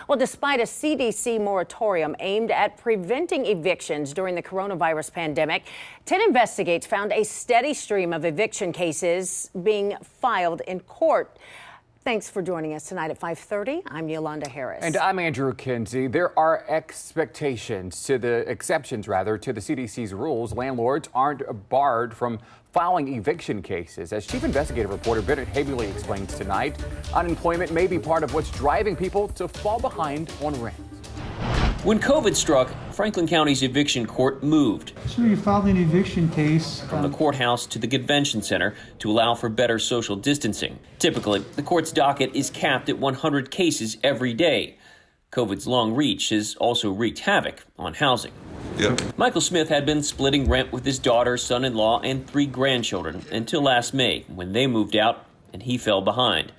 Well, despite a CDC moratorium aimed at preventing evictions during the coronavirus pandemic, 10 Investigates found a steady stream of eviction cases being filed in court. Thanks for joining us tonight at 5:30. I'm Yolanda Harris. And I'm Andrew Kinsey. There are exceptions to the CDC's rules. Landlords aren't barred from filing eviction cases. As Chief Investigative Reporter Bennett Haberly explains tonight, unemployment may be part of what's driving people to fall behind on rent. When COVID struck, Franklin County's eviction court moved. So you filed an eviction case from the courthouse to the convention center to allow for better social distancing. Typically, the court's docket is capped at 100 cases every day. COVID's long reach has also wreaked havoc on housing. Yep. Michael Smith had been splitting rent with his daughter, son-in-law, and 3 grandchildren until last May, when they moved out and he fell behind.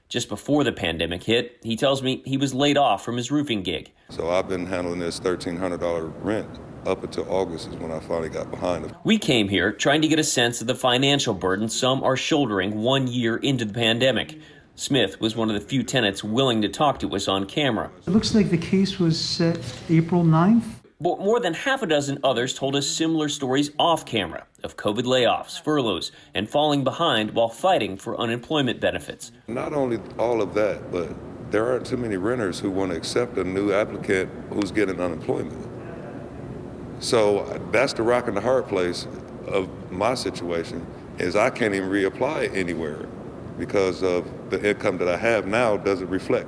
Just before the pandemic hit, he tells me he was laid off from his roofing gig. So I've been handling this $1,300 rent up until August is when I finally got behind it. We came here trying to get a sense of the financial burden some are shouldering 1 year into the pandemic. Smith was one of the few tenants willing to talk to us on camera. It looks like the case was set April 9th. But more than half a dozen others told us similar stories off camera of COVID layoffs, furloughs, and falling behind while fighting for unemployment benefits. Not only all of that, but there aren't too many renters who want to accept a new applicant who's getting unemployment. So that's the rock and the hard place of my situation is I can't even reapply anywhere because of the income that I have now doesn't reflect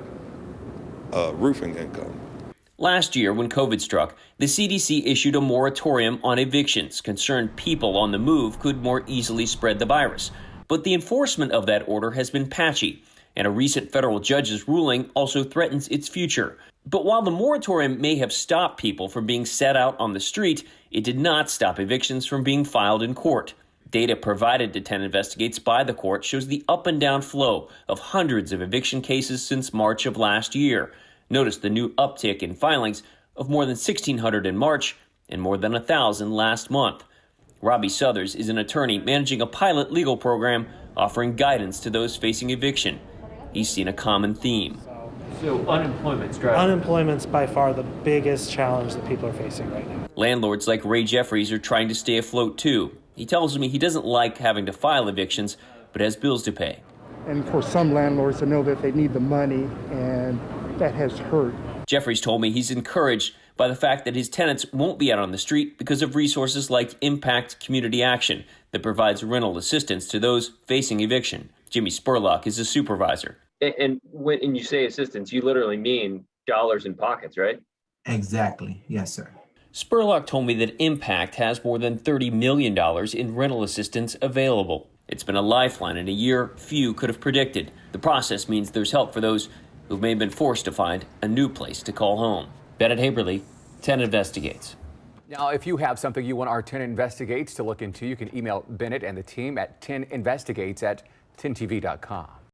roofing income. Last year, when COVID struck, the CDC issued a moratorium on evictions, concerned people on the move could more easily spread the virus. But the enforcement of that order has been patchy, and a recent federal judge's ruling also threatens its future. But while the moratorium may have stopped people from being set out on the street, it did not stop evictions from being filed in court. Data provided to 10 Investigates by the court shows the up and down flow of hundreds of eviction cases since March of last year. Notice the new uptick in filings of more than 1,600 in March and more than 1,000 last month. Robbie Southers is an attorney managing a pilot legal program offering guidance to those facing eviction. He's seen a common theme. So unemployment's by far the biggest challenge that people are facing right now. Landlords like Ray Jeffries are trying to stay afloat too. He tells me he doesn't like having to file evictions, but has bills to pay. And for some landlords to know that they need the money, and that has hurt. Jeffries told me he's encouraged by the fact that his tenants won't be out on the street because of resources like Impact Community Action that provides rental assistance to those facing eviction. Jimmy Spurlock is a supervisor. And when you say assistance, you literally mean dollars in pockets, right? Exactly. Yes, sir. Spurlock told me that Impact has more than $30 million in rental assistance available. It's been a lifeline in a year few could have predicted. The process means there's help for those who may have been forced to find a new place to call home. Bennett Haberly, 10 Investigates. Now, if you have something you want our 10 Investigates to look into, you can email Bennett and the team at 10investigates@10tv.com.